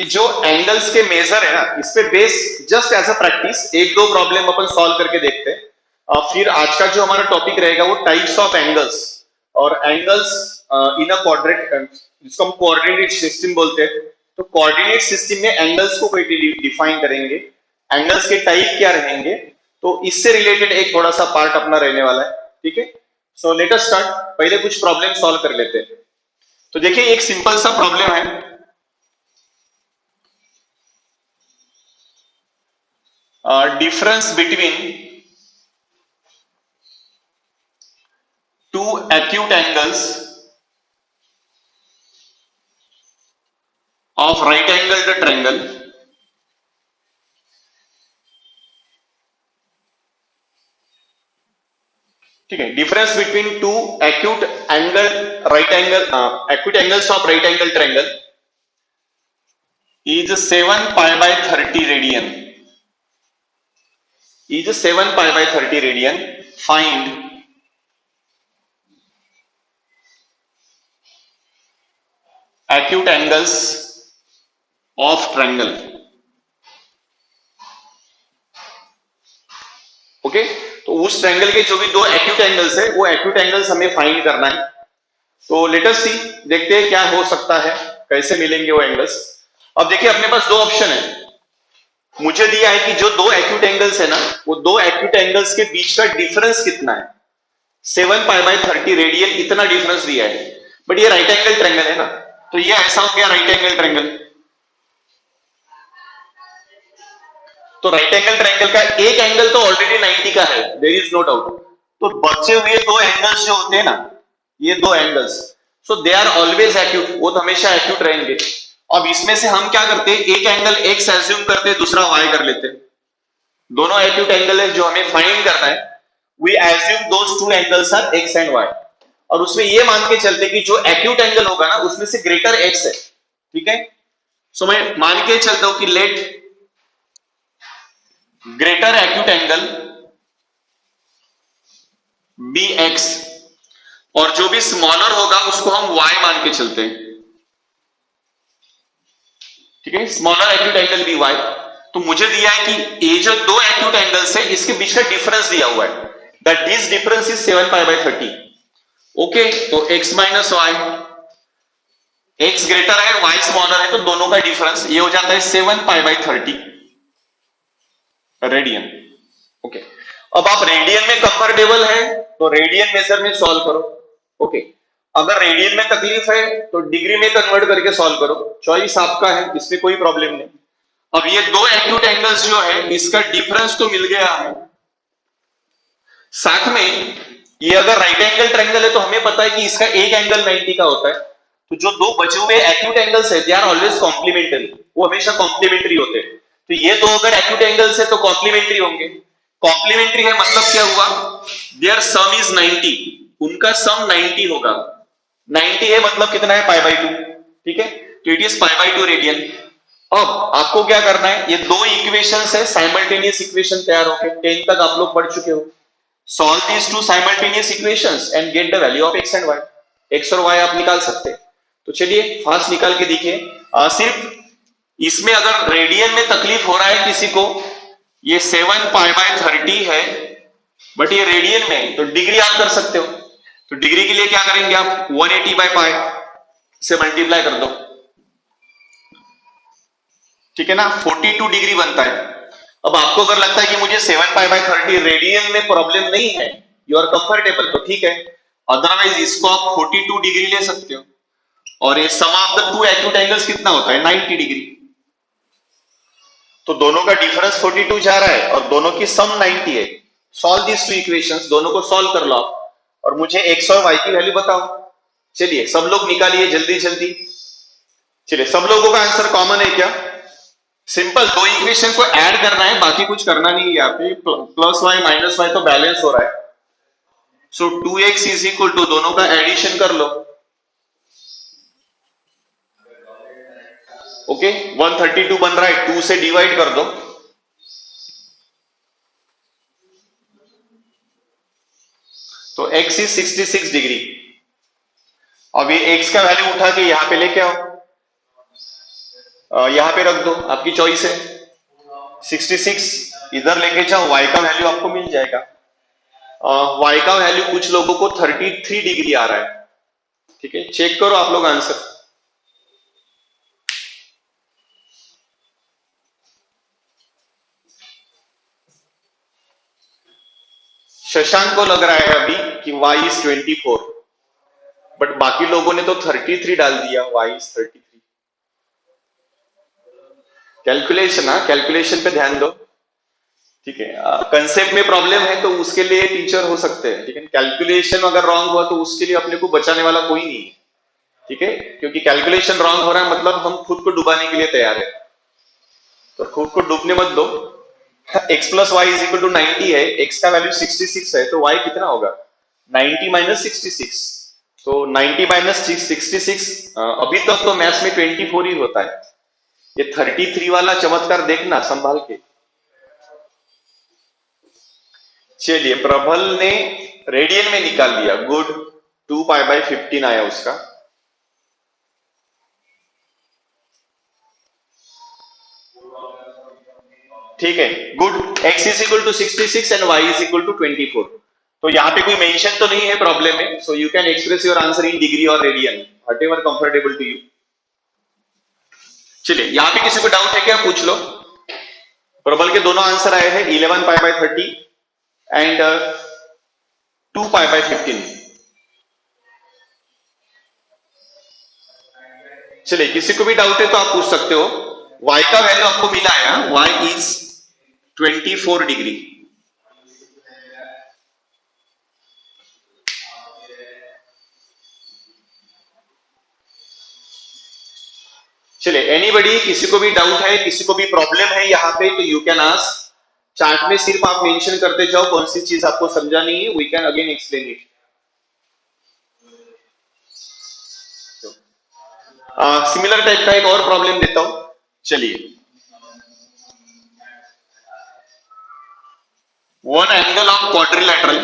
जो एंगल्स के मेजर है ना, इस पे base just as a practice एक दो प्रॉब्लम अपन सॉल्व करके देखते हैं। फिर आज का जो हमारा टॉपिक रहेगा वो टाइप्स ऑफ एंगल्स और एंगल्स इन अ क्वाड्रेट, जिसको हम कोऑर्डिनेट सिस्टम बोलते हैं। तो कोऑर्डिनेट सिस्टम में एंगल्स को कैसे डिफाइन करेंगे, एंगल्स के टाइप क्या रहेंगे, तो इससे रिलेटेड एक थोड़ा सा पार्ट अपना रहने वाला है। ठीक है, सो लेट अस स्टार्ट। पहले कुछ प्रॉब्लम सॉल्व कर लेते हैं। तो देखिए एक सिंपल सा प्रॉब्लम है, difference between two acute angles of right angled triangle ठीक है, difference between two acute angle right angle acute angles of right angle triangle is 7 pi by 30 radian, is 7 pi by 30 radian. Find acute angles of triangle. Okay, तो उस triangle के जो भी दो acute angles है वो एक्यूट एंगल्स हमें find करना है। तो लेट अस सी, देखते हैं क्या हो सकता है, कैसे मिलेंगे वो एंगल्स। अब देखिए अपने पास दो ऑप्शन है। मुझे दिया है कि जो दो एक्यूट एंगल्स है ना, वो दो एक्यूट एंगल्स के बीच का डिफरेंस कितना है, 7 पाई बाय 30 रेडियन, इतना डिफरेंस दिया है। बट ये राइट एंगल ट्रायंगल है ना, तो ये ऐसा हो गया राइट एंगल ट्रायंगल। तो राइट एंगल ट्रायंगल का एक एंगल तो ऑलरेडी 90 का है, देयर इज नो डाउट। तो बचे हुए दो एंगल्स जो होते हैं ना, ये दो angles, so they are always acute, वो तो हमेशा एक्यूट रहेंगे। अब इसमें से हम क्या करते हैं, एक एंगल एक्स एज्यूम करते हैं, दूसरा वाई कर लेते हैं। दोनों एक्यूट एंगल है जो हमें फाइंड करना है, we assume those two angles are x and y, और उसमें ये मान के चलते कि जो एक्यूट एंगल होगा ना उसमें से ग्रेटर एक्स है। ठीक है, सो मैं मान के चलता हूं कि let greater acute angle be x, और जो भी स्मॉलर होगा उसको हम y मान के चलते हैं। ठीक है, smaller acute angle be y। तो मुझे दिया है कि ये जो दो एक्यूट एंगल्स है इसके बीच का डिफरेंस दिया हुआ है, that this difference is 7 pi by 30। Okay, तो x minus y, x greater है y स्मॉलर है, तो दोनों का डिफरेंस ये हो जाता है 7 पाई बाय 30 रेडियन। ओके, अब आप रेडियन में कंफर्टेबल है तो रेडियन मेजर में सॉल्व करो। ओके, अगर रेडियन में तकलीफ है तो डिग्री में कन्वर्ट करके सॉल्व करो, चॉइस आपका है, इसमें कोई प्रॉब्लम नहीं। अब ये दो एक्यूट एंगल्स जो है इसका डिफरेंस तो मिल गया है, साथ में ये अगर राइट एंगल ट्रायंगल है तो हमें पता है कि इसका एक एंगल 90 का होता है। तो जो दो बचे हुए एक्यूट एंगल्स है दे आर ऑलवेज कॉम्प्लीमेंट्री, वो हमेशा कॉम्प्लीमेंट्री होते हैं। तो ये दो अगर एक्यूट एंगल्स है तो कॉम्प्लीमेंट्री होंगे। कॉम्प्लीमेंट्री है मतलब क्या हुआ, देयर सम इज 90, उनका सम 90 होगा। 90 है मतलब कितना है, पाई बाय 2। ठीक है, तो it is pi by 2 radian. अब आपको क्या करना है, ये दो इक्वेशंस है, साइमल्टेनियस इक्वेशन तैयार होके 10 तक आप लोग पढ़ चुके हो। Solve these two simultaneous equations and get the value of x and y. X और वाई आप निकाल सकते हैं। तो चलिए फास्ट निकाल के देखिए। सिर्फ इसमें अगर रेडियन में तकलीफ हो रहा है किसी को, ये 7 पाई बाय 30 है बट ये रेडियन में, तो डिग्री आप कर सकते हो। तो डिग्री के लिए क्या करेंगे आप, 180 बाय पाई से मल्टीप्लाई कर दो। ठीक है ना, 42 डिग्री बनता है। अब आपको अगर लगता है कि मुझे 7 पाई बाय 30 रेडियन में प्रॉब्लम नहीं है, यू आर कंफर्टेबल, तो ठीक है, अदरवाइज इसको आप 42 डिग्री ले सकते हो। और ये sum of the two acute angles कितना होता है, 90 डिग्री। तो दोनों का डिफरेंस 42 जा रहा है और दोनों की सम 90 है। सॉल्व दिस टू इक्वेशंस, दोनों को सॉल्व कर लो आप और मुझे x और y की वैल्यू बताओ। चलिए सब लोग निकालिए जल्दी जल्दी। चलिए सब लोगों का आंसर कॉमन है क्या, सिंपल, दो इक्वेशन को ऐड करना है, बाकी कुछ करना नहीं है। यहाँ पे प्लस वाई माइनस वाई तो बैलेंस हो रहा है। सो 2x इज इक्वल टू, दोनों का एडिशन कर लो। ओके, 132 बन रहा है, 2 से डिवाइड कर दो। तो x इज 66 डिग्री। अब ये x का वैल्यू उठा के यहां पे लेके आओ, यहां पे रख दो, आपकी चॉइस है। 66 इधर लेके जाओ, y का वैल्यू आपको मिल जाएगा। y का वैल्यू कुछ लोगों को 33 डिग्री आ रहा है। ठीक है, चेक करो आप लोग आंसर। शशांक को लग रहा है अभी कि y is 24, बट बाकी लोगों ने तो 33 डाल दिया, y is 33। कैलकुलेशन, कैलकुलेशन पे ध्यान दो। ठीक है, कंसेप्ट में प्रॉब्लम है तो उसके लिए टीचर हो सकते हैं। ठीक है, कैलकुलेशन अगर रॉन्ग हुआ तो उसके लिए अपने को बचाने वाला कोई नहीं है। ठीक है, क्योंकि कैलकुलेशन रॉन्ग हो रहा है मतलब हम खुद को डुबाने के लिए तैयार है, तो खुद को डूबने मत दो। x plus y is equal to 90 है, x का वैल्यू 66 है, तो y कितना होगा? 90 माइनस 66। तो 90 माइनस 66, अभी तक तो मैथ्स में 24 ही होता है। ये 33 वाला चमत्कार देखना संभाल के। चलिए, प्रबल ने रेडियन में निकाल लिया, गुड। 2 पाई बाई 15 आया उसका। ठीक है, good. x is equal to 66 and y is equal to 24। तो यहाँ पे कोई मेंशन तो नहीं है प्रॉब्लम में, so you can express your answer in degree और radian, whatever comfortable to you. चलिए, यहाँ पे किसी को डाउट है क्या? पूछ लो। प्रबल के दोनों आंसर आए हैं, 11 pi by 30 and 2 pi by 15। चलिए, किसी को भी डाउट है तो आप पूछ सकते हो। y का वैल्यू आपको मिला है, y इज 24 डिग्री। चलिए, एनीबडी, किसी को भी डाउट है, किसी को भी प्रॉब्लम है यहाँ पे, तो यू कैन आस्क। चार्ट में सिर्फ आप मेंशन करते जाओ कौन सी चीज आपको समझा नहीं है, we can again explain it. Similar type का एक और प्रॉब्लम देता हूं। चलिए, one angle of quadrilateral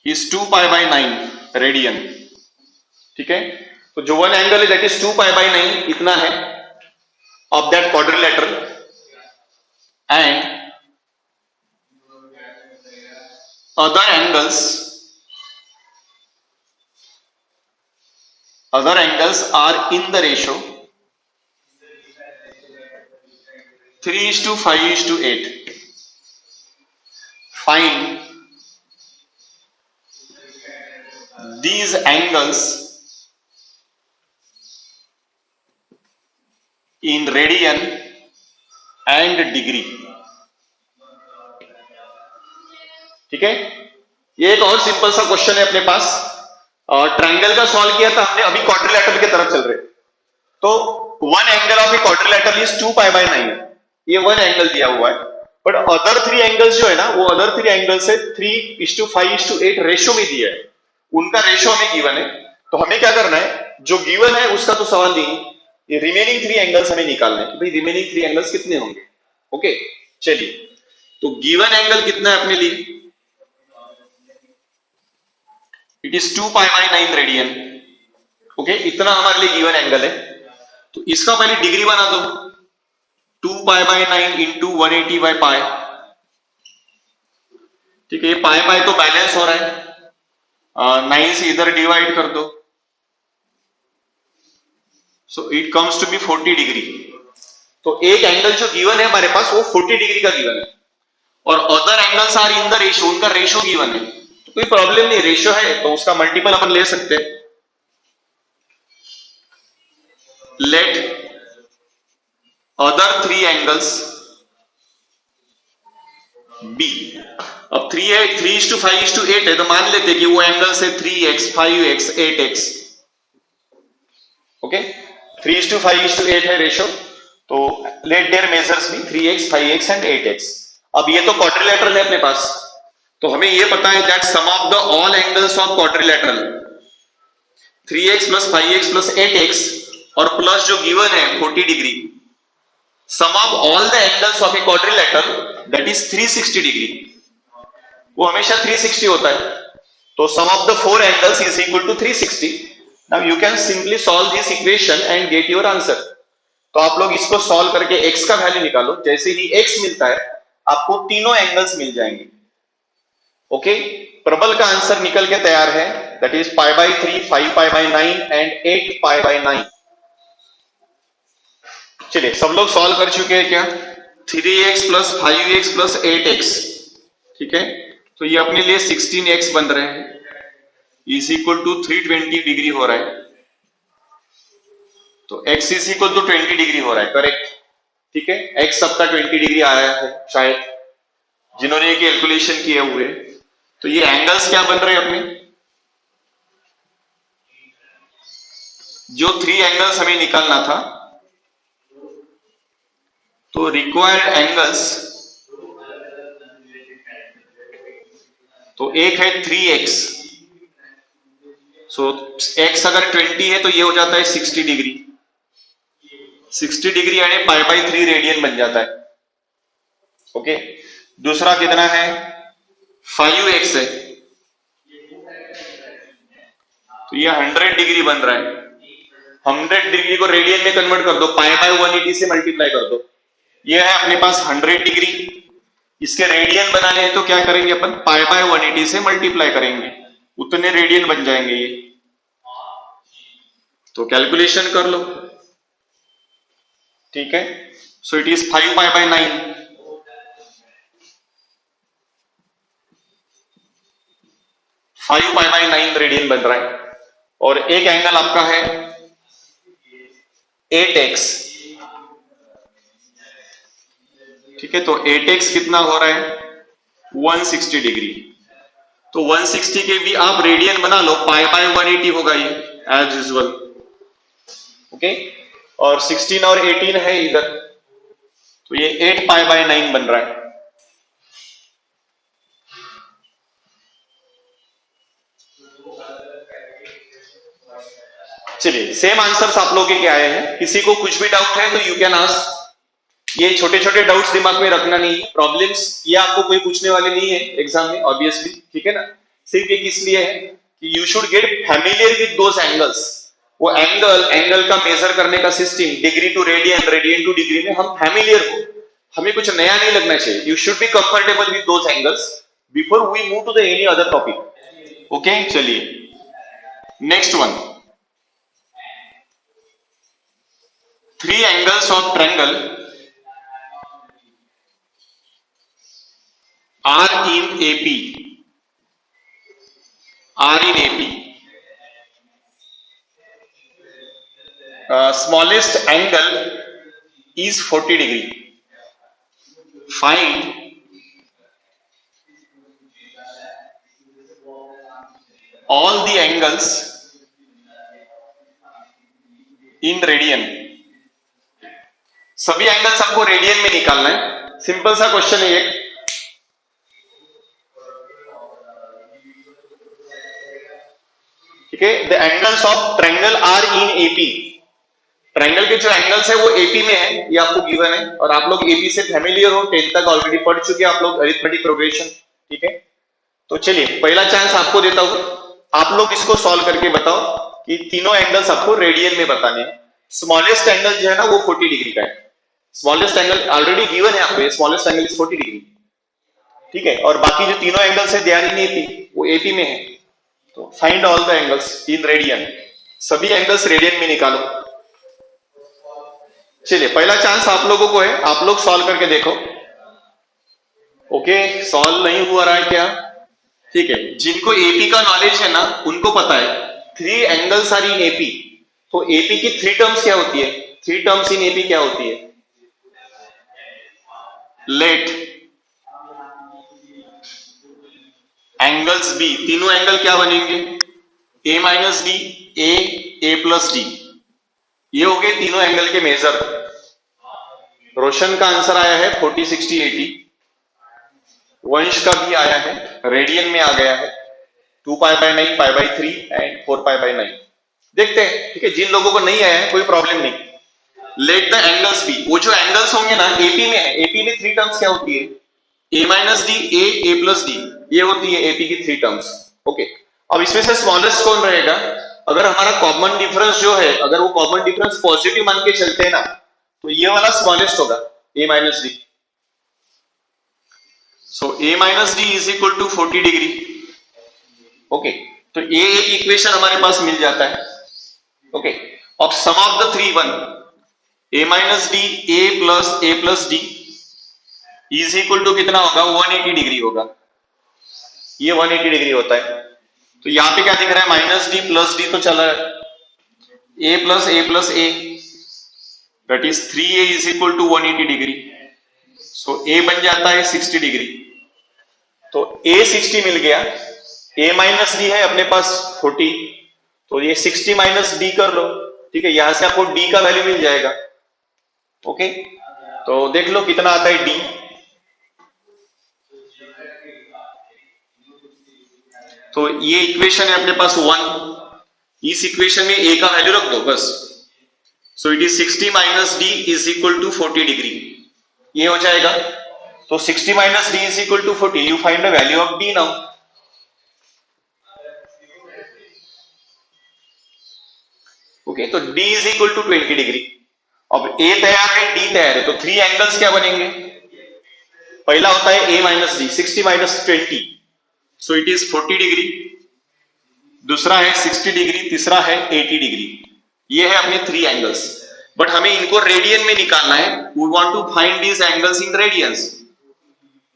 is 2 pi by 9 radian. ठीक है, तो जो वन एंगल है दैट इज 2 पाई बाई 9 इतना है of that quadrilateral, and other angles are in the ratio 3:5:8. Find these angles in radian and degree. ठीक है, ये एक और सिंपल सा क्वेश्चन है अपने पास। ट्रायंगल का सॉल्व किया था हमने, अभी क्वाड्रिलेटरल की तरफ चल रहे। तो one angle of a quadrilateral is 2 pi by 9, ये वन एंगल दिया हुआ है, बट अदर 3 एंगल्स जो है ना, वो अदर 3 एंगल्स है 3:5:8 रेशियो में दिया है, उनका रेशियो हमें गिवन है। तो हमें क्या करना है, जो गिवन है उसका तो सवाल नहीं, ये रिमेनिंग 3 एंगल्स हमें निकालना है कि भाई रिमेनिंग 3 एंगल्स कितने होंगे। ओके, चलिए, तो गिवन एंगल कितना है अपने लिए? It is 2 pi by 9 radian. Okay, इतना हमारे लिए गिवन एंगल है। तो इसका पहले डिग्री बना दो, 2 pi by 9 into 180 by pi. ठीक है, ये पाई पाई तो बैलेंस हो रहा है, 9 से इधर डिवाइड कर दो, so it comes to be 40 degree. तो एक एंगल जो गिवन है हमारे पास वो 40 डिग्री का गिवन है, और other angles are in the ratio, उनका रेशियो गिवन है। तो कोई प्रॉब्लम नहीं, रेशियो है तो उसका मल्टीपल अपन ले सकते हैं। Let other 3 angles be. अब 3 है, 3:5:8 है, तो मान लेते कि वो एंगल्स है 3x, 5x, 8x। ओके, 3:5:8 है रेशियो, तो let their measures be 3x, 5x and 8x। अब ये तो क्वाड्रिलेटरल है अपने पास, तो हमें ये पता है that sum of the all angles of quadrilateral 3x plus 5x plus 8x और प्लस जो गिवन है 40 degree, sum of all the angles of a quadrilateral that is 360 degree. वो हमेशा 360 होता है, तो sum of the 4 angles is equal to 360, now you can simply solve this equation and get your answer. तो आप लोग इसको सॉल्व करके x का वैल्यू निकालो, जैसे ही x मिलता है आपको तीनों एंगल्स मिल जाएंगे। ओके, प्रबल का आंसर निकल के तैयार है, that is pi by 3, 5 pi by 9 and 8 pi by 9। चलिए सब लोग सॉल्व कर चुके हैं क्या? 3x plus 5x plus 8x, ठीक है, तो ये अपने लिए 16x बन रहे हैं, इज इक्वल टू 320 डिग्री हो रहा है। तो x is equal to 20 degree हो रहा है, करेक्ट, ठीक है। x सबका 20 डिग्री आया है शायद, जिन्होंने ये कैलकुलेशन किए हुए। तो ये एंगल्स क्या बन रहे हैं अपने? जो 3 एंगल्स हमें निकालना था, तो रिक्वायर्ड एंगल्स, तो एक है 3x, सो x अगर 20 है तो ये हो जाता है 60 डिग्री, 60 डिग्री यानी पाई बाई 3 रेडियन बन जाता है। ओके, दूसरा कितना है? 5x है, तो ये 100 डिग्री बन रहा है। 100 डिग्री को रेडियन में कन्वर्ट कर दो, पाई बाई 180 से मल्टीप्लाई कर दो, ये है अपने पास 100 डिग्री। इसके रेडियन बनाने हैं तो क्या करेंगे अपन? पाई बाई 180 से मल्टीप्लाई करेंगे, उतने रेडियन बन जाएंगे ये। तो कैलकुलेशन कर लो, ठीक है। So it is 5 pi by 9, 5 pi by 9 radian बन रहा है। और एक एंगल आपका है 8x, ठीक है, तो 8x कितना हो रहा है? 160 डिग्री। तो 160 के भी आप रेडियन बना लो, पाई बाई 180 होगा ये एज यूजुअल। ओके, और 16 और 18 है इधर, तो ये 8 पाई बाई 9 बन रहा है। चलिए सेम आंसर्स आप लोगों के आए हैं। किसी को कुछ भी डाउट है तो यू कैन आस्क। ये छोटे छोटे डाउट्स दिमाग में रखना नहीं है, प्रॉब्लम्स ये आपको कोई पूछने वाले नहीं है एग्जाम में ऑब्वियसली, ठीक है ना। सिर्फ ये किस लिए है कि you should get familiar with those angles. वो एंगल का मेजर करने का system, degree to radian, radian to degree में हम फैमिलियर हो, हमें कुछ नया नहीं लगना चाहिए। You should be comfortable with those angles before we move to the any other topic. Okay, चलिए next one. 3 angles of triangle are in AP. Smallest angle is 40 degree. Find all the angles in radian. सभी angles आपको radian में निकालना है। Simple सा question है ये, ठीक है। The angles of triangle are in AP. Triangle के जो एंगल्स है वो एपी में है, ये आपको गिवन है, और आप लोग एपी से फैमिलियर हो, 10th तक ऑलरेडी पढ़ चुके हैं आप लोग अरिथमेटिक प्रोग्रेशन, ठीक है। तो चलिए पहला चांस आपको देता हूं, आप लोग इसको सॉल्व करके बताओ कि तीनों एंगल्स आपको रेडियन में बताने हैं। स्मॉलेस्ट एंगल जो है ना वो 40 डिग्री का है। स्मॉलेस्ट एंगल ऑलरेडी गिवन है आपको, स्मॉलेस्ट एंगल इज 40 डिग्री, ठीक है। और बाकी जो तीनों एंगल्स है दे आर इन एपी, वो एपी में है। तो find all the angles in radian, सभी एंगल्स रेडियन में निकालो। चलिए पहला चांस आप लोगों को है, आप लोग सॉल्व करके देखो। ओके, सॉल्व नहीं हुआ रहा है क्या? ठीक है, जिनको एपी का नॉलेज है ना उनको पता है 3 एंगल्स आर इन एपी। तो एपी की 3 टर्म्स क्या होती है? 3 टर्म्स इन एपी क्या होती है? लेट एंगल्स बी, तीनों एंगल क्या बनेंगे? ए माइनस डी, ए प्लस डी, ये हो गए तीनों एंगल के मेजर। रोशन का आंसर आया है 40, 60, 80। वंश का भी आया है, रेडियन में आ गया है 2 pi by 9, pi by 3 and 4 pi by 9। देखते हैं, ठीक है। जिन लोगों को नहीं आया है कोई प्रॉब्लम नहीं। लेट द एंगल्स बी, वो जो एंगल्स होंगे ना एपी में है, एपी में 3 टर्म्स क्या होती है? ए माइनस डी, ए प्लस डी, ये होती है एपी की 3 टर्म्स। ओके, अब इसमें से स्मॉलेस्ट कौन रहेगा? अगर हमारा कॉमन डिफरेंस जो है, अगर वो कॉमन डिफरेंस पॉजिटिव मान के चलते हैं ना, तो ये वाला स्मॉलेस्ट होगा a minus d. So a minus d is equal to 40 degree. Okay, तो ये एक इक्वेशन हमारे पास मिल जाता है। ओके, अब sum of the three one, a minus D a plus D is equal to कितना होगा, 180 डिग्री होगा। ये 180 डिग्री होता है। तो यहाँ पे क्या दिख रहा है, माइनस डी प्लस डी तो चला है, a plus a that is 3a is equal to 180 degree. So a बन जाता है 60 डिग्री। तो a 60 मिल गया, a माइनस डी है अपने पास 40, तो ये 60 माइनस डी कर लो। ठीक है, यहां से आपको d का वैल्यू मिल जाएगा। ओके, तो देख लो कितना आता है d। तो ये इक्वेशन है अपने पास 1, इस इक्वेशन में a का वैल्यू रख दो बस। So it is 60 minus d is equal to 40 degree, ये हो जाएगा। तो 60 minus d is equal to 40, you find the value of d now. Okay, तो d is equal to 20 degree. अब a तैयार है, d तैयार है, तो थ्री एंगल्स क्या बनेंगे। पहला होता है a minus D, 60 minus 20, so it is 40 degree. दूसरा है 60 डिग्री, तीसरा है 80 डिग्री। ये है अपने थ्री एंगल्स, बट हमें इनको रेडियन में निकालना है। We want to find these angles in radians.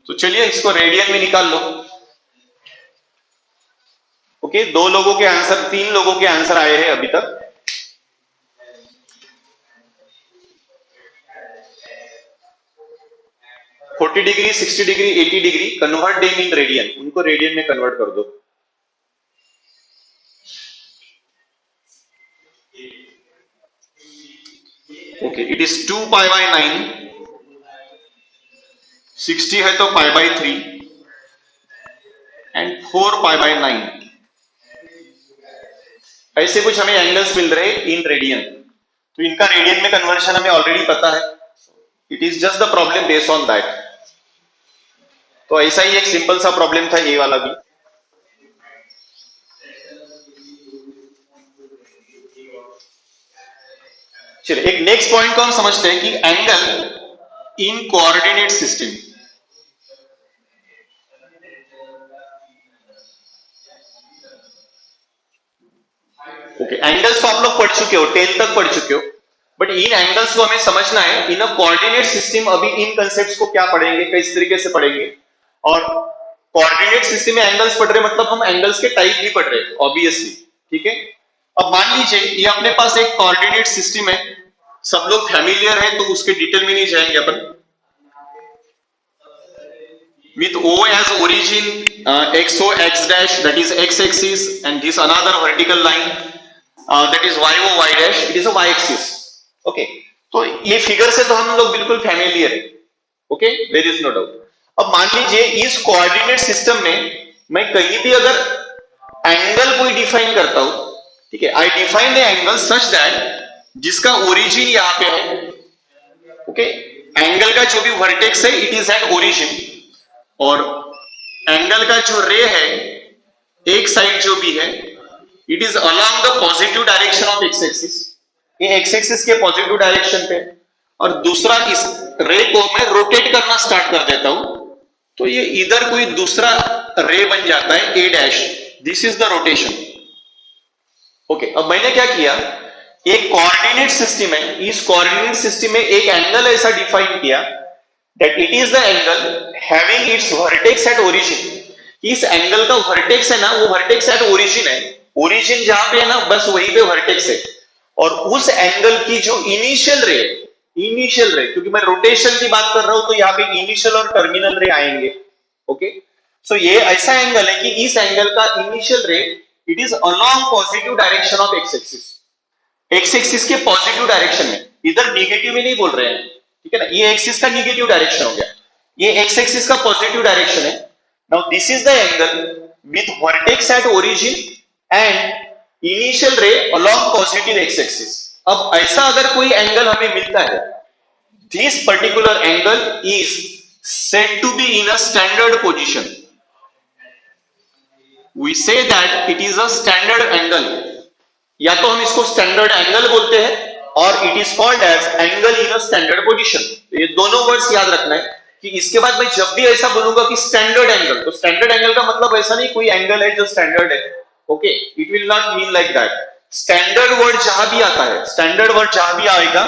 तो चलिए इसको रेडियन में निकाल लो। ओके, दो लोगों के आंसर, तीन लोगों के आंसर आए हैं अभी तक। Forty degree, 60 degree, 80 degree, convert them in radian, उनको रेडियन में कन्वर्ट कर दो। Okay, it is 2 pi by 9, 60 है तो pi by 3 and 4 pi by 9। ऐसे कुछ हमें एंगल्स मिल रहे इन रेडियन। तो इनका रेडियन में कन्वर्शन हमें ऑलरेडी पता है। It is just the problem based on that. तो ऐसा ही एक सिंपल सा प्रॉब्लम था ये वाला भी। चलिए एक नेक्स्ट पॉइंट को हम समझते हैं कि angle in coordinate system. Okay, angles तो आप लोग पढ़ चुके हो, 10 तक पढ़ चुके हो, बट इन एंगल्स को हमें समझना है इन अ कोऑर्डिनेट सिस्टम। अभी इन कंसेप्ट्स को क्या पढ़ेंगे, किस तरीके से पढ़ेंगे। और कोऑर्डिनेट सिस्टम में एंगल्स पढ़ रहे मतलब हम एंगल्स के टाइप भी पढ़ रहे हैं ऑब्वियसली। ठीक है, अब मान लीजिए ये अपने पास एक कोऑर्डिनेट सिस्टम है, सब लोग फैमिलियर है तो उसके डिटेल में नहीं जाएंगे अपन। with O as origin, XO x dash that is x axis and this another vertical line that is YO y dash, it is a y axis. Okay, तो ये फिगर से तो हम लोग बिल्कुल फैमिलियर है। Okay, there is no doubt. अब मान लीजिए इस कोऑर्डिनेट सिस्टम में मैं कहीं भी अगर एंगल कोई डिफाइन करता हूं, ठीक है, I define the angle such that जिसका ओरिजिन यहां पे है। ओके, एंगल का जो भी वर्टेक्स है इट इज एट ओरिजिन, और एंगल का जो रे है एक साइड जो भी है it is along the positive direction of X axis, ये एक्स एक्सिस के पॉजिटिव डायरेक्शन पे। और दूसरा इस रे को मैं रोटेट करना स्टार्ट कर देता हूं तो ये इधर कोई दूसरा रे बन जाता है A dash, this is the rotation. Okay, अब मैंने क्या किया, एक कोऑर्डिनेट सिस्टम है, इस कोऑर्डिनेट सिस्टम में एक एंगल ऐसा डिफाइन किया that it is the angle having its vertex at origin। इस एंगल का वर्टेक्स है ना, वो वर्टेक्स एट ओरिजिन है, ओरिजिन जहां पे है ना बस वहीं पे वर्टेक्स है। और उस एंगल की जो इनिशियल रे, क्योंकि मैं रोटेशन की बात कर रहा हूं तो यहाँ पे इनिशियल और टर्मिनल रे आएंगे। ओके, सो ये ऐसा एंगल है कि इस एंगल का इनिशियल रे it is along positive direction of X axis, x axis के पॉजिटिव डायरेक्शन में, इधर नेगेटिव में नहीं बोल रहे हैं। ठीक है ना, ये एक्सिस का नेगेटिव डायरेक्शन हो गया, ये एक्स एक्सिस का पॉजिटिव डायरेक्शन है। Now this is the angle with vertex at origin and initial ray along positive X axis. अब ऐसा अगर कोई एंगल हमें मिलता है, this particular angle is said to be in a standard position. We say that it is a standard angle या तो हम इसको स्टैंडर्ड एंगल बोलते हैं और it is called as angle in a standard position. ये दोनों वर्ड्स याद रखना है कि इसके बाद मैं जब भी ऐसा बोलूंगा कि स्टैंडर्ड एंगल, तो स्टैंडर्ड एंगल का मतलब ऐसा नहीं कोई एंगल है जो स्टैंडर्ड है, okay, it will not mean like that. Standard word जहां भी आता है, स्टैंडर्ड वर्ड जहां भी आएगा,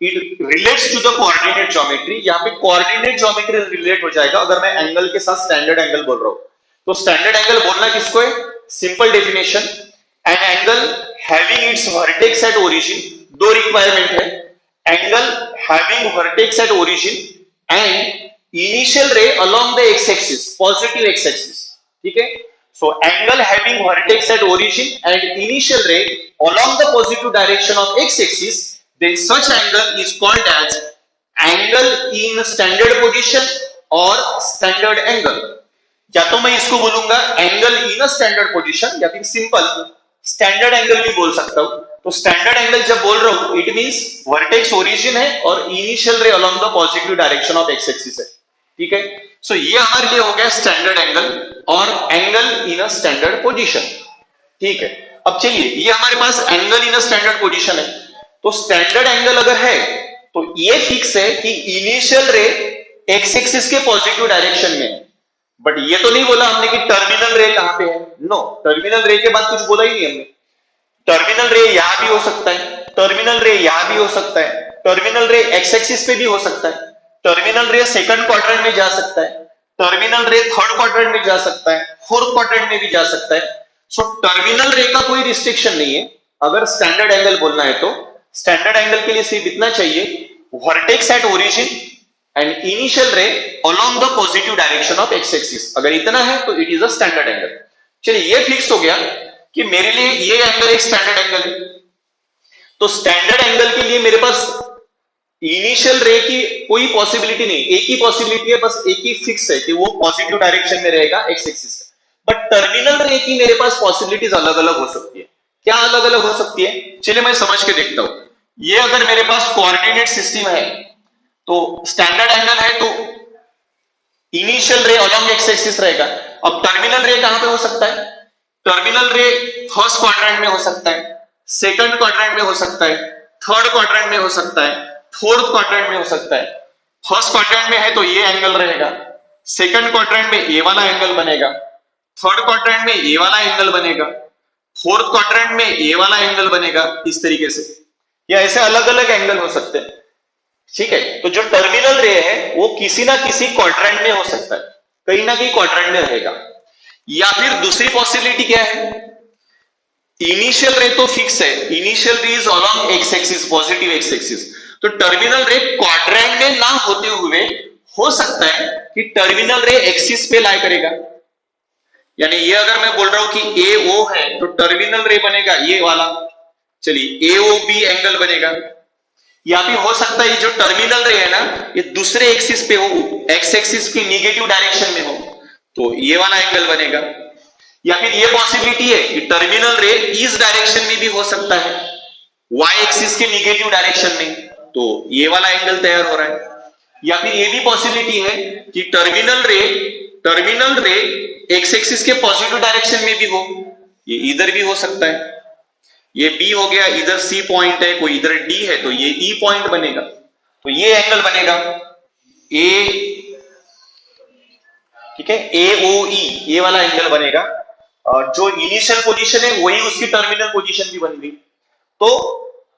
it relates to the coordinate geometry. यहाँ पे कोऑर्डिनेट ज्योमेट्री रिलेट हो जाएगा अगर मैं एंगल के साथ स्टैंडर्ड एंगल बोल रहा हूं। तो स्टैंडर्ड एंगल बोलना किसको है? Simple definition, an angle having its vertex at origin, दो रिक्वायरमेंट है, angle having vertex at origin and initial ray along the X axis, positive X axis, ठीक है। So angle having vertex at origin and initial ray along the positive direction of X axis, then such angle is called as angle in standard position और standard angle। या तो मैं इसको बोलूंगा angle in a standard position या फिर simple standard angle भी बोल सकता हूं। तो स्टैंडर्ड एंगल जब बोल रहा हूं इट मींस वर्टेक्स ओरिजिन है और initial ray along the positive direction of X axis है, ठीक है। सो ये हमारे लिए हो गया स्टैंडर्ड एंगल और angle in a standard position, ठीक है। अब चलिए, ये हमारे पास angle in a standard position है। तो स्टैंडर्ड एंगल अगर है तो ये फिक्स है कि इनिशियल रे एक्स एक्सिस के पॉजिटिव डायरेक्शन में है। बट ये तो नहीं बोला हमने कि टर्मिनल रे कहां पे है, नो, टर्मिनल रे के बाद कुछ बोला ही नहीं हमने। टर्मिनल रे यहां भी हो सकता है, टर्मिनल रे यहां भी हो सकता है, टर्मिनल रे एक्स एक्सिस पे भी हो सकता है, टर्मिनल रे सेकंड क्वाड्रेंट में जा सकता है, टर्मिनल रे थर्ड क्वाड्रेंट में जा सकता है, फोर्थ क्वाड्रेंट में भी जा सकता है। सो टर्मिनल रे का कोई रिस्ट्रिक्शन नहीं है अगर स्टैंडर्ड एंगल बोलना है तो। स्टैंडर्ड एंगल के लिए सिर्फ इतना चाहिए, vertex at origin and initial ray along the positive direction of X axis. अगर इतना है तो it is a standard angle. चलिए, ये फिक्स हो गया कि मेरे लिए ये एंगल एक स्टैंडर्ड एंगल है। तो स्टैंडर्ड एंगल के लिए मेरे पास इनिशियल रे की कोई पॉसिबिलिटी नहीं, एक ही पॉसिबिलिटी है, बस एक ही फिक्स है कि वो पॉजिटिव डायरेक्शन में रहेगा एक्स एक्सिस का। बट टर्मिनल रे की मेरे पास पॉसिबिलिटीज अलग अलग हो सकती है। क्या अलग अलग हो सकती है? चलिए मैं समझ के देखता हूं। ये अगर मेरे पास कोऑर्डिनेट सिस्टम है तो स्टैंडर्ड एंगल है तो initial ray along x axis रहेगा। अब टर्मिनल रे कहां पे हो सकता है? टर्मिनल रे फर्स्ट क्वाड्रेंट में हो सकता है, सेकंड क्वाड्रेंट में हो सकता है, थर्ड क्वाड्रेंट में हो सकता है, फोर्थ क्वाड्रेंट में हो सकता है। फर्स्ट क्वाड्रेंट में है तो ये एंगल रहेगा, सेकंड क्वाड्रेंट में ये वाला एंगल बनेगा, थर्ड क्वाड्रेंट में ये वाला एंगल बनेगा, फोर्थ क्वाड्रेंट में ये वाला एंगल बनेगा, इस तरीके से। या ऐसे अलग अलग एंगल हो सकते हैं, ठीक है। तो जो टर्मिनल रे है वो किसी ना किसी क्वाड्रेंट में हो सकता है, कहीं ना कहीं क्वाड्रेंट में रहेगा। या फिर दूसरी पॉसिबिलिटी क्या है? इनिशियल रे तो फिक्स है, इनिशियल रे is along x axis, positive X axis. तो टर्मिनल रे क्वाड्रेंट में ना होते हुए हो सकता है कि टर्मिनल रे एक्सिस पे लाई करेगा। यानी ये अगर मैं बोल रहा हूं कि ए ओ है तो टर्मिनल रे बनेगा ये वाला, चलिए ए ओ बी एंगल बनेगा। या फिर हो सकता है ये जो टर्मिनल रे है ना ये दूसरे एक्सिस पे हो, एक्स एक्सिस की निगेटिव डायरेक्शन में हो, तो ये वाला एंगल बनेगा। या फिर ये पॉसिबिलिटी है कि टर्मिनल रे इस डायरेक्शन में भी हो सकता है, वाई एक्सिस के निगेटिव डायरेक्शन में, तो ये वाला एंगल तैयार हो रहा है। या फिर ये भी पॉसिबिलिटी है कि टर्मिनल रे एक्स एक्सिस के पॉजिटिव डायरेक्शन में भी हो, ये इधर भी हो सकता है। ये बी हो गया, इधर सी पॉइंट है, कोई इधर डी है तो ये ई पॉइंट बनेगा, तो ये एंगल बनेगा ए, ठीक है, ए ओ ई, ये वाला एंगल बनेगा। और जो इनिशियल पोजीशन है वही उसकी टर्मिनल पोजीशन भी बन गई। तो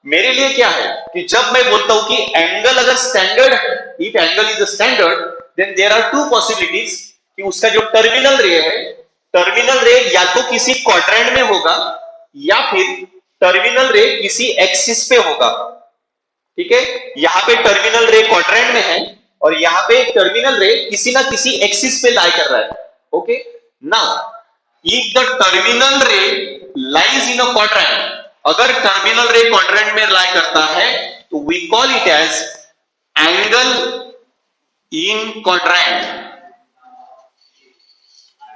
मेरे लिए क्या है कि जब मैं बोलता हूं कि एंगल अगर स्टैंडर्ड है, if angle is standard, then there are two possibilities कि उसका जो टर्मिनल रे है, टर्मिनल रे या तो किसी क्वाड्रेंट में होगा या फिर टर्मिनल रे किसी एक्सिस पे होगा, ठीक है। यहां पे टर्मिनल रे क्वाड्रेंट में है और यहां पे टर्मिनल रे किसी ना किसी एक्सिस पे लाई कर रहा है, okay. Now if the terminal ray lies in a quadrant, अगर टर्मिनल रे क्वाड्रेंट में लाई करता है तो we call it as angle in quadrant.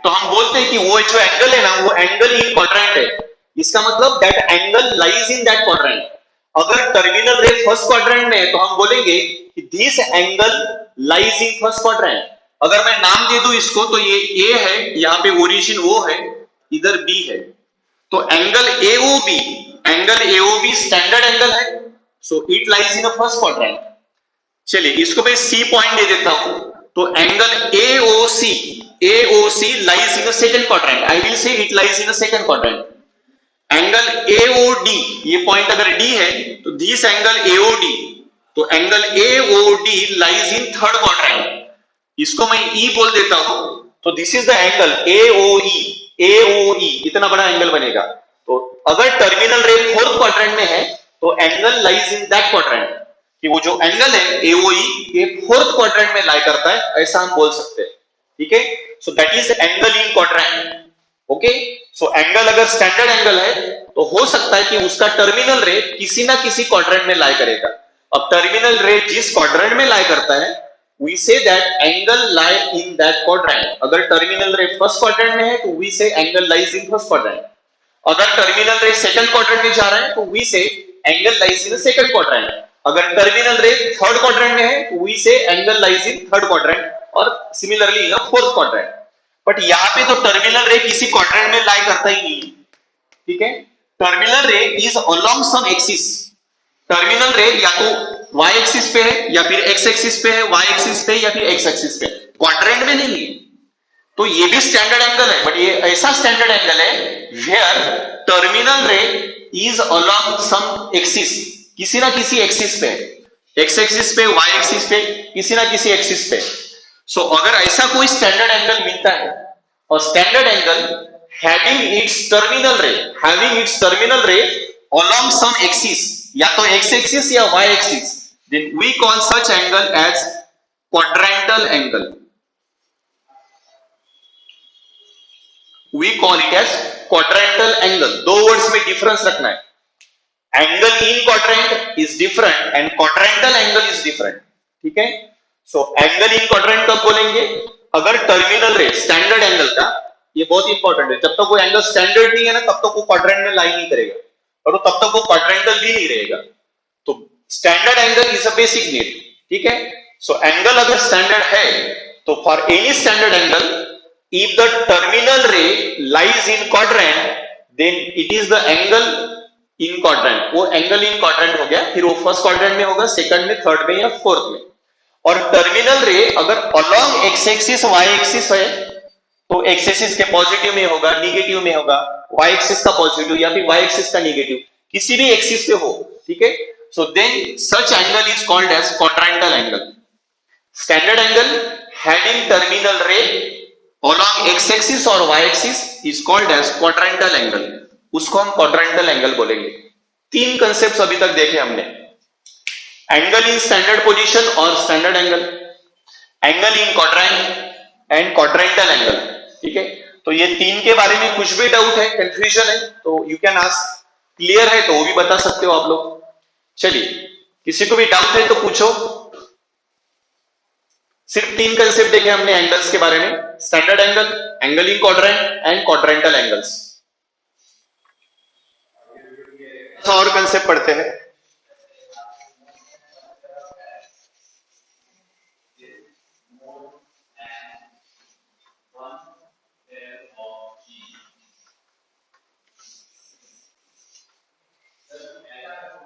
तो हम बोलते हैं कि वो जो एंगल है ना वो एंगल इन क्वाड्रेंट है, इसका मतलब that angle lies in that quadrant. अगर टर्मिनल रे फर्स्ट क्वाड्रेंट में है तो हम बोलेंगे कि this angle lies in first quadrant. अगर मैं नाम दे दूं इसको तो ये ए है, यहां पे ओरिजिन ओ है, इधर बी है, तो angle A O B angle AOB standard angle है, so it lies in first quadrant. चलिए इसको मैं सी पॉइंट दे देता हूं, तो angle AOC lies in second quadrant, I will say it lies in second quadrant. Angle AOD, ये point अगर डी है तो दिस एंगल एओडी, तो angle AOD lies in third quadrant, इसको मैं ई बोल देता हूं, तो this is the angle AOE, इतना बड़ा एंगल बनेगा। तो अगर टर्मिनल रे फोर्थ क्वाड्रेंट में है तो angle lies in that quadrant, कि वो जो एंगल है एओई ये फोर्थ क्वाड्रेंट में लाई करता है, ऐसा हम बोल सकते हैं। ठीक है, so that is angle in quadrant. Okay, so angle अगर स्टैंडर्ड एंगल है तो हो सकता है कि उसका टर्मिनल रे किसी ना किसी क्वाड्रेंट में लाई करेगा। अब टर्मिनल रे जिस क्वाड्रेंट में लाई करता है, we say that angle lie in that quadrant। अगर टर्मिनल रे फर्स्ट क्वाड्रेंट में है तो we say angle lies in first quadrant। अगर टर्मिनल रे सेकंड क्वाड्रेंट में जा रहा है तो we say angle lies in second quadrant। अगर टर्मिनल रे थर्ड क्वाड्रेंट में है तो we say angle lies in third quadrant, और similarly in fourth quadrant. But यहाँ पे तो टर्मिनल रे किसी क्वाड्रेंट में लाई करता ही नहीं है। ठीक है, terminal ray is along some axis. Terminal ray या तो y एक्सिस पे है, या फिर x एक्सिस पे है, y एक्सिस पे, या फिर x एक्सिस पे, क्वाड्रेंट में नहीं है। तो ये भी स्टैंडर्ड एंगल है, बट ये ऐसा स्टैंडर्ड एंगल है where terminal ray is along some axis, किसी ना किसी एक्सिस पे, x एक्सिस पे, y एक्सिस पे, किसी ना किसी एक्सिस पे। सो अगर ऐसा कोई स्टैंडर्ड एंगल मिलता है, और standard angle having it's terminal रे अलोंग सम एक्सिस, या तो x एक्सिस या y axis, then we call such angle as quadrantal angle। we call it as quadrantal angle। दो वर्ड्स में डिफरेंस रखना है, angle in quadrant is different and quadrantal angle is different. ठीक है, so angle in quadrant कब बोलेंगे? अगर terminal रे स्टैंडर्ड एंगल का, ये बहुत इंपॉर्टेंट है, जब तक कोई एंगल स्टैंडर्ड नहीं है ना तब तक वो क्वाड्रेंट में लाई नहीं करेगा, और तब तक वो क्वाड्रेंटल भी नहीं रहेगा। तो standard angle is a basic need. ठीक है, सो एंगल अगर स्टैंडर्ड है तो for any standard angle if the terminal ray lies in quadrant then it is the angle in quadrant. वो एंगल इन क्वाड्रेंट हो गया, फिर वो फर्स्ट क्वाड्रेंट में होगा, सेकंड में, थर्ड में या फोर्थ में। और टर्मिनल रे अगर along x axis y axis है तो एक्स एक्सिस के पॉजिटिव में होगा, निगेटिव में होगा, वाई एक्सिस का पॉजिटिव या फिर वाई एक्सिस का निगेटिव, किसी भी एक्सिस पे हो। ठीक है, so then such angle is called as quadrantal angle। standard angle having terminal ray along x axis or y axis is called as quadrantal angle। उसको हम quadrantal angle बोलेंगे। तीन कंसेप्ट्स अभी तक देखे हमने, एंगल इन स्टैंडर्ड पोजीशन और standard angle, angle in quadrant and quadrantal angle. ठीक है, तो ये तीन के बारे में कुछ भी डाउट है, कंफ्यूजन है तो यू कैन आस्क, क्लियर है तो वो भी बता सकते हो आप लोग। चलिए, किसी को भी डाउट है तो पूछो। सिर्फ तीन कंसेप्ट देखे हमने एंगल्स के बारे में, standard angle, angle in quadrant and quadrantal angles. और कंसेप्ट पढ़ते हैं।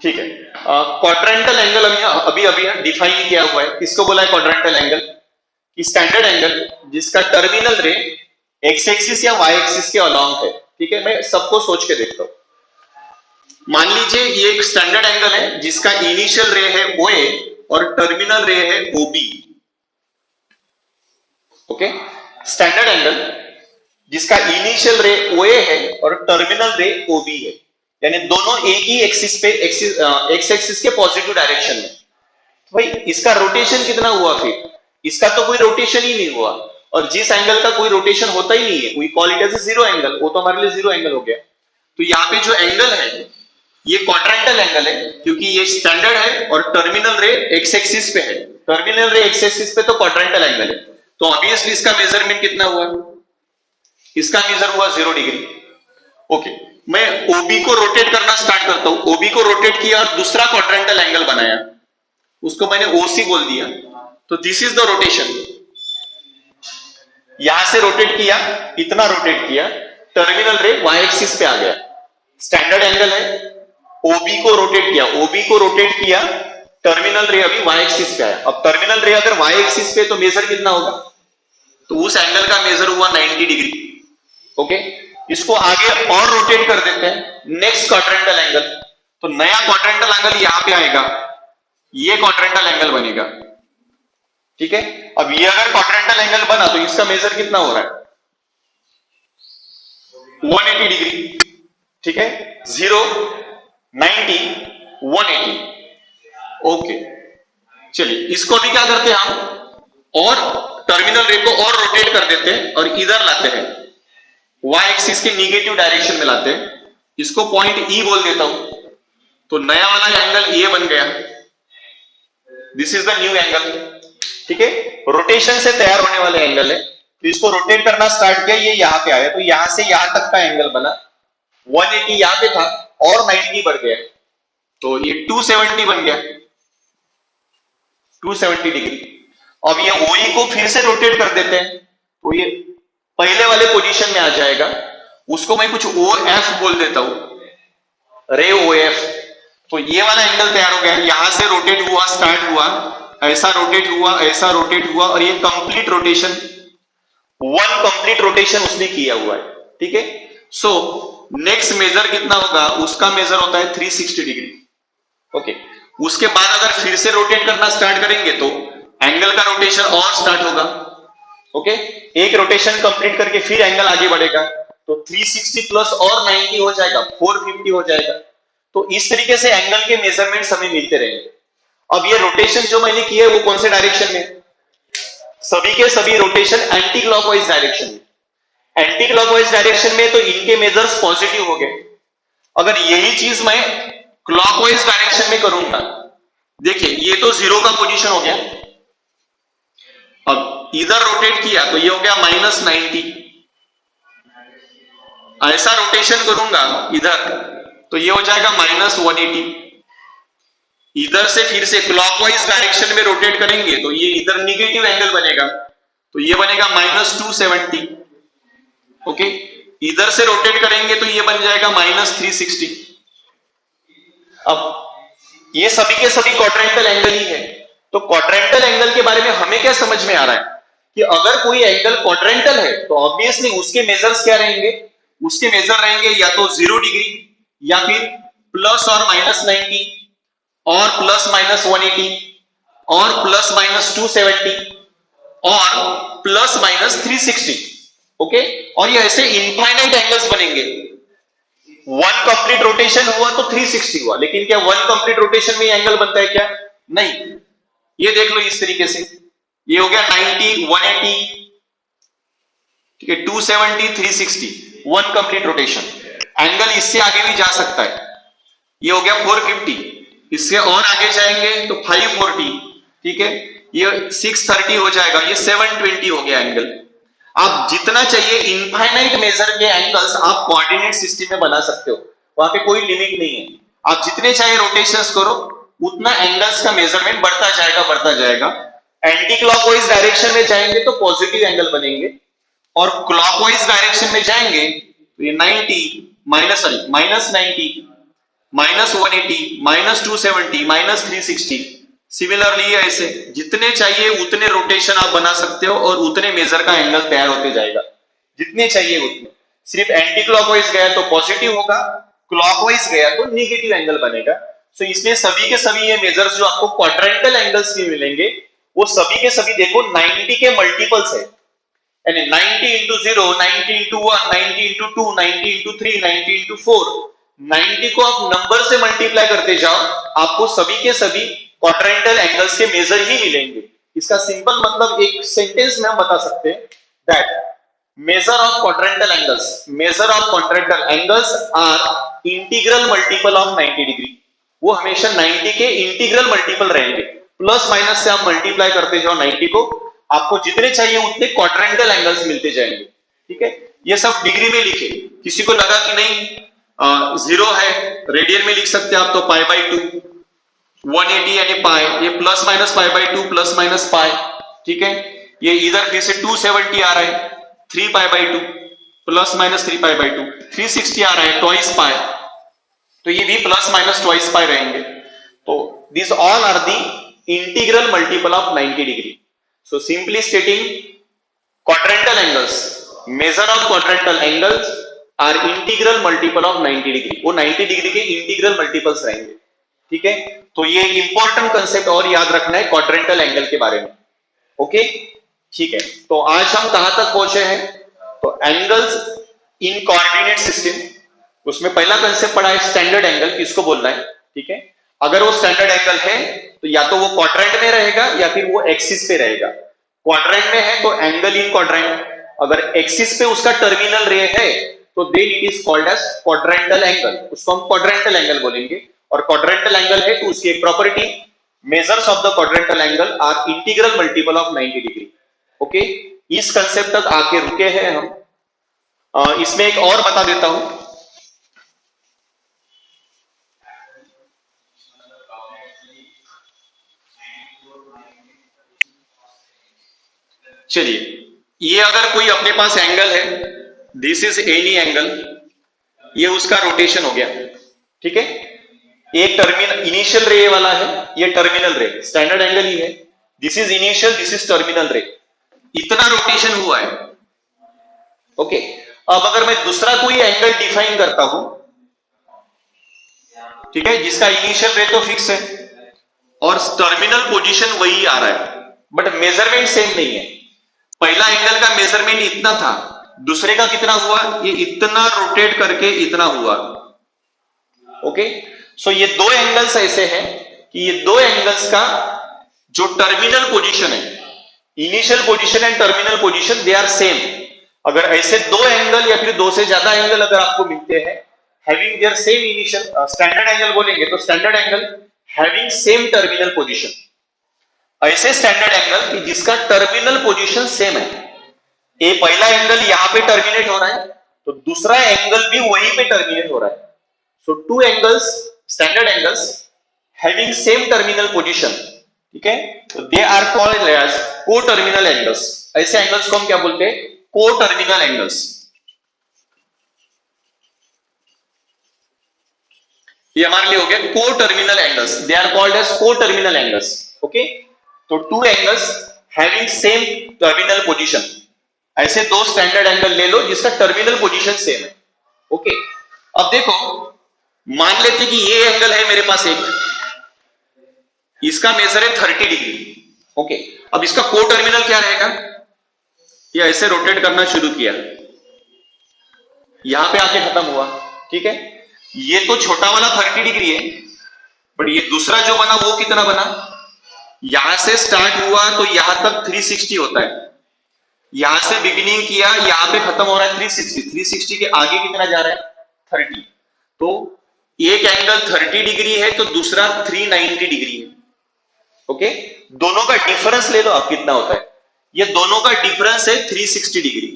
ठीक है, क्वाड्रेंटल एंगल अभी डिफाइन किया हुआ है। किसको बोला है क्वाड्रेंटल एंगल? कि स्टैंडर्ड एंगल जिसका टर्मिनल रे एक्स एक्सिस या वाई एक्सिस के अलोंग है। ठीक है, मैं सबको सोच के देखता हूं। मान लीजिए ये एक स्टैंडर्ड एंगल है जिसका इनिशियल रे है OA और टर्मिनल रे है OB। ओके, स्टैंडर्ड एंगल जिसका इनिशियल रे OA है और टर्मिनल रे OB है, यानी दोनों एक ही एक्सिस पे, एक्स एक्सिस के पॉजिटिव डायरेक्शन में। भाई इसका रोटेशन कितना हुआ? फिर इसका तो कोई रोटेशन ही नहीं हुआ, और जिस एंगल का कोई रोटेशन होता ही नहीं है we call it as a zero angle. वो तो हमारे लिए जीरो एंगल हो गया। तो यहाँ पे जो एंगल है ये क्वाड्रेंटल एंगल है, क्योंकि ये स्टैंडर्ड है और टर्मिनल रे एक्स एक्सिस पे है। टर्मिनल रे एक्स एक्सिस पे तो क्वाड्रेंटल एंगल है, तो ऑब्वियसली इसका मेजरमेंट कितना हुआ? इसका मेजर हुआ 0 डिग्री। ओके, मैं OB को रोटेट करना स्टार्ट करता हूं। OB को रोटेट किया और दूसरा क्वाड्रेंटल एंगल बनाया, उसको मैंने OC बोल दिया। तो दिस इज द रोटेशन। यहां से रोटेट किया, इतना रोटेट किया, टर्मिनल रे y एक्सिस पे आ गया। स्टैंडर्ड एंगल है, ओबी को रोटेट किया, ओबी को रोटेट किया, टर्मिनल रे अभी वाई एक्सिस पे आया। अब टर्मिनल रे अगर वाई एक्सिस पे तो मेजर कितना होगा, तो उस एंगल का मेजर हुआ 90 डिग्री। ओके, इसको आगे और रोटेट कर देते हैं, नेक्स्ट क्वाड्रेंटल एंगल, तो नया क्वाड्रेंटल एंगल यहां पे आएगा, ये क्वाड्रेंटल एंगल बनेगा। ठीक है, अब ये अगर क्वाड्रेंटल एंगल बना तो इसका मेजर कितना हो रहा है, 180 डिग्री। ठीक है, 0, 90, 180। ओके, चलिए इसको भी क्या करते हैं हम, और टर्मिनल रे को और रोटेट कर देते हैं और इधर लाते हैं, वाई एक्सिस के निगेटिव डायरेक्शन में लाते हैं। इसको पॉइंट ई बोल देता हूं, तो नया वाला एंगल ये बन गया, this is the new angle. ठीक है, रोटेशन से तैयार होने वाले एंगल है, तो इसको रोटेट करना स्टार्ट किया, ये यहां पे आया, तो यहां से यहां तक का एंगल बना 180, यहां पे था और 90 बढ़ गया, तो ये 270 बन गया, 270 डिग्री। अब ये ओई को फिर से रोटेट कर देते हैं, तो ये पहले वाले पोजीशन में आ जाएगा, उसको मैं कुछ ओ एफ बोल देता हूं, रे ओ एफ। तो ये वाला एंगल तैयार हो गया, यहां से रोटेट हुआ, स्टार्ट हुआ, ऐसा रोटेट हुआ, ऐसा रोटेट हुआ, और ये complete rotation, one complete rotation उसने किया हुआ है। ठीक है, सो नेक्स्ट मेजर कितना होगा, उसका मेजर होता है 360 डिग्री। ओके, उसके बाद अगर फिर से रोटेट करना स्टार्ट करेंगे तो एंगल का रोटेशन और स्टार्ट होगा। ओके, एक रोटेशन कंप्लीट करके फिर एंगल आगे बढ़ेगा, तो 360 प्लस और 90 हो जाएगा, 450 हो जाएगा। तो इस तरीके से एंगल के मेजरमेंट्स हमें मिलते रहेंगे। अब ये रोटेशन जो मैंने किया है वो कौन से डायरेक्शन में, सभी के सभी रोटेशन एंटी क्लॉकवाइज डायरेक्शन में। एंटी क्लॉकवाइज डायरेक्शन में तो इनके मेजर्स पॉजिटिव हो गए। अगर यही चीज मैं क्लॉकवाइज डायरेक्शन में करूंगा, देखिए ये तो 0 का पोजीशन हो गया, अब इधर रोटेट किया तो ये हो गया -90, ऐसा रोटेशन करूंगा इधर तो ये हो जाएगा -180, इधर से फिर से क्लॉकवाइज डायरेक्शन में रोटेट करेंगे तो ये इधर निगेटिव एंगल बनेगा, तो ये बनेगा -270। ओके, इधर से रोटेट करेंगे तो ये बन जाएगा -360। अब ये सभी के सभी क्वाड्रेंटल एंगल ही है, तो क्वाड्रेंटल एंगल के बारे में हमें क्या समझ में आ रहा है कि अगर कोई एंगल क्वाड्रेंटल है तो ऑब्वियसली उसके मेजर्स क्या रहेंगे, उसके मेजर रहेंगे या तो 0 डिग्री या फिर प्लस और -90 और +-180 और +-270 और +-360। ओके, और ये ऐसे इनफाइनाइट एंगल्स बनेंगे। वन कंप्लीट रोटेशन हुआ तो 360 हुआ, लेकिन क्या वन कंप्लीट रोटेशन में एंगल बनता है क्या, नहीं। ये देख लो इस तरीके से, ये हो गया 90, 180, ठीक है, 270, 360, वन कंप्लीट रोटेशन। एंगल इससे आगे भी जा सकता है, ये हो गया 450, इससे और आगे जाएंगे तो 540, ठीक है, ये 630 हो जाएगा, ये 720 हो गया एंगल। आप जितना चाहिए इनफाइनाइट मेजर के एंगल्स आप कोऑर्डिनेट सिस्टम में बना सकते हो, वहां पे कोई लिमिट नहीं है। आप जितने चाहे रोटेशंस करो उतना एंगल्स का मेजरमेंट बढ़ता जाएगा। एंटी क्लॉकवाइज डायरेक्शन में जाएंगे तो पॉजिटिव एंगल बनेंगे, और क्लॉकवाइज डायरेक्शन में जाएंगे तो ये 90, -90, -180, -270, -360। सिमिलरली ऐसे जितने चाहिए उतने रोटेशन आप बना सकते हो और उतने मेजर का एंगल तैयार होते जाएगा, जितने चाहिए उतने। सिर्फ एंटी क्लॉकवाइज गया तो पॉजिटिव होगा, क्लॉकवाइज गया तो नेगेटिव एंगल बनेगा। सो इसलिए सभी के सभी ये मेजर्स जो आपको क्वाड्रेंटल एंगल्स में मिलेंगे वो सभी के सभी देखो 90 के मल्टीपल्स है, यानी 90 into 0, 90 into 1, 90 into 2, 90 into 3, 90 into 4, 90 को आप नंबर से मल्टीप्लाई करते जाओ, आपको सभी के सभी क्वाड्रेंटल एंगल्स के मेजर ही मिलेंगे। इसका सिंपल मतलब एक सेंटेंस में हम बता सकते हैं that measure of quadrantal angles are integral multiple of 90 degree. वो हमेशा 90 के इंटीग्रल मल्टीपल रहेंगे, प्लस माइनस से आप मल्टीप्लाई करते जाओ 90 को, आपको जितने चाहिए उतने क्वाड्रेंटल एंगल्स मिलते जाएंगे। ठीक है, ये सब डिग्री में लिखे। किसी को लगा कि नहीं 0 है, रेडियन में लिख सकते हैं आप, तो π/2, 180 यानी पाई, ये +-π/2 +-π, ठीक है। ये इधर फिर से 270 आ रहा है, 3π/2 +-3π/2, 360 आ रहा है, ट्वाइस पाई, तो ये भी प्लस माइनस ट्वाइस पाई रहेंगे। तो this all are the integral multiple of 90 degree. So simply stating, quadrantal angles, measure of quadrantal angles are integral multiple of 90 degree. वो 90 डिग्री के इंटीग्रल मल्टीपल्स रहेंगे। ठीक है, तो ये इंपॉर्टेंट कंसेप्ट और याद रखना है क्वाड्रेंटल एंगल के बारे में। ओके, ठीक है। तो आज हम कहां तक पहुंचे हैं? तो एंगल्स इन कोऑर्डिनेट सिस्टम, उसमें पहला कंसेप्ट पढ़ा है स्टैंडर्ड एंगल, किसको बोलना है। ठीक है, अगर वो स्टैंडर्ड एंगल है तो या तो वो क्वाड्रेंट में रहेगा या फिर वो एक्सिस पे रहेगा। क्वाड्रेंट में है तो एंगल इन क्वाड्रेंट, अगर एक्सिस पे उसका टर्मिनल रे है तो then it is called as quadrantal angle, उसको हम क्वाड्रेंटल एंगल बोलेंगे। और क्वाड्रेंटल एंगल है तो उसकी एक property, measures of the quadrantal angle are integral multiple of 90 degree. Okay, इस कंसेप्ट तक आके रुके हैं हम। इसमें एक और बता देता हूं, चलिए, ये अगर कोई अपने पास एंगल है, दिस इज एनी एंगल, ये उसका रोटेशन हो गया। ठीक है, एक टर्मिनल इनिशियल रे वाला है, ये टर्मिनल रे, स्टैंडर्ड एंगल ही है। This is initial, this is terminal रे, इतना रोटेशन हुआ है। ओके, अब अगर मैं दूसरा कोई एंगल डिफाइन करता हूं, ठीक है, जिसका इनिशियल रे तो फिक्स है और टर्मिनल पोजीशन वही आ रहा है, बट मेजरमेंट सेम नहीं है। पहला एंगल का मेजरमेंट इतना था, दूसरे का कितना हुआ, ये इतना रोटेट करके इतना हुआ। ओके, सो ये दो एंगल्स ऐसे हैं कि ये दो एंगल्स का जो टर्मिनल पोजीशन है, initial position and terminal position, they are same. अगर ऐसे दो एंगल या फिर दो से ज्यादा एंगल अगर आपको मिलते हैं having their same initial, standard angle बोलेंगे तो standard angle having same terminal position. ऐसे स्टैंडर्ड एंगल कि जिसका टर्मिनल पोजीशन सेम है, ये पहला एंगल यहां पे टर्मिनेट हो रहा है तो दूसरा एंगल भी वहीं पे टर्मिनेट हो रहा है। So two angles, standard angles having same terminal position, ठीक है, तो दे आर कॉल्ड एज को टर्मिनल एंगल्स। ऐसे एंगल्स को हम क्या बोलते हैं? को टर्मिनल एंगल्स। ये हमारे लिए हो गया को terminal angles, they are called as को टर्मिनल एंगल्स। ओके, तो two angles having same terminal position, ऐसे दो स्टैंडर्ड एंगल ले लो जिसका टर्मिनल पोजीशन सेम है। ओके, अब देखो, मान लेते कि ये एंगल है मेरे पास एक, इसका मेजर है 30 डिग्री। ओके, अब इसका को टर्मिनल क्या रहेगा? ये ऐसे रोटेट करना शुरू किया, यहां पे आके खत्म हुआ। ठीक है, ये तो छोटा वाला 30 डिग्री है, बट ये दूसरा जो बना वो कितना बना? यहां से स्टार्ट हुआ तो यहां तक 360 होता है, यहां से बिगिनिंग किया, यहां पे खत्म हो रहा है 360, 360 के आगे कितना जा रहा है? 30। तो एक एंगल 30 डिग्री है तो दूसरा 390 डिग्री है। ओके, दोनों का डिफरेंस ले लो आप, कितना होता है? ये दोनों का डिफरेंस है 360 डिग्री।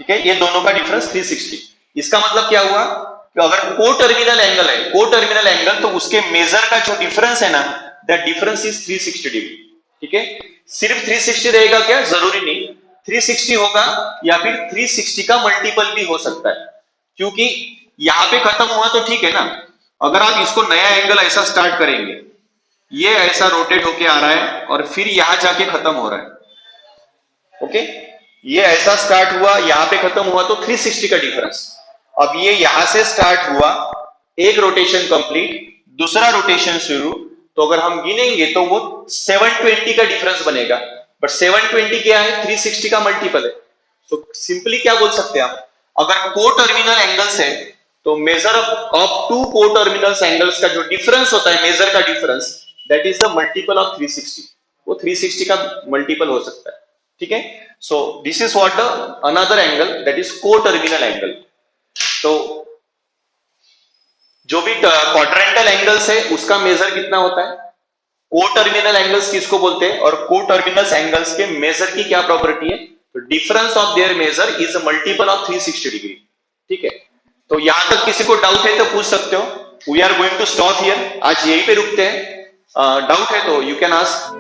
ठीक है, ये दोनों का डिफरेंस 360। इसका मतलब क्या हुआ कि अगर को टर्मिनल एंगल है, को टर्मिनल एंगल, तो उसके मेजर का जो डिफरेंस है ना, दैट डिफरेंस इज 360 डिग्री। ठीक है, सिर्फ 360 रहेगा क्या? जरूरी नहीं, 360 होगा या फिर 360 का मल्टीपल भी हो सकता है, क्योंकि यहां पे खत्म हुआ तो ठीक है ना। अगर आप इसको नया एंगल ऐसा स्टार्ट करेंगे, ये ऐसा रोटेट होके आ रहा है और फिर यहां जाके खत्म हो रहा है। ओके, ये ऐसा स्टार्ट हुआ, यहां पे खत्म हुआ, तो 360 का डिफरेंस। अब ये यहां से स्टार्ट हुआ, एक रोटेशन कंप्लीट, दूसरा रोटेशन शुरू, तो अगर हम गिनेंगे तो वो 720 का डिफरेंस बनेगा। बट 720 क्या है? 360 का मल्टीपल है। तो सिंपली क्या बोल सकते हैं आप, अगर को टर्मिनल एंगल्स है तो मेजर ऑफ टू को टर्मिनल एंगल्स का जो डिफरेंस होता है, मेजर का difference, that is the multiple of 360। वो 360 का मल्टीपल हो सकता है। ठीक है, so this is what the another angle, that is को टर्मिनल एंगल। तो जो भी क्वाड्रेंटल एंगल्स है उसका मेजर कितना होता है? को टर्मिनल एंगल्स किसको बोलते हैं और को टर्मिनल एंगल्स के मेजर की क्या प्रॉपर्टी है? तो difference of their measure is a multiple of 360 degree. ठीक है, तो यहां तक किसी को डाउट है तो पूछ सकते हो। We are going to stop here, आज यहीं पे रुकते हैं। डाउट है तो यू कैन आस्क।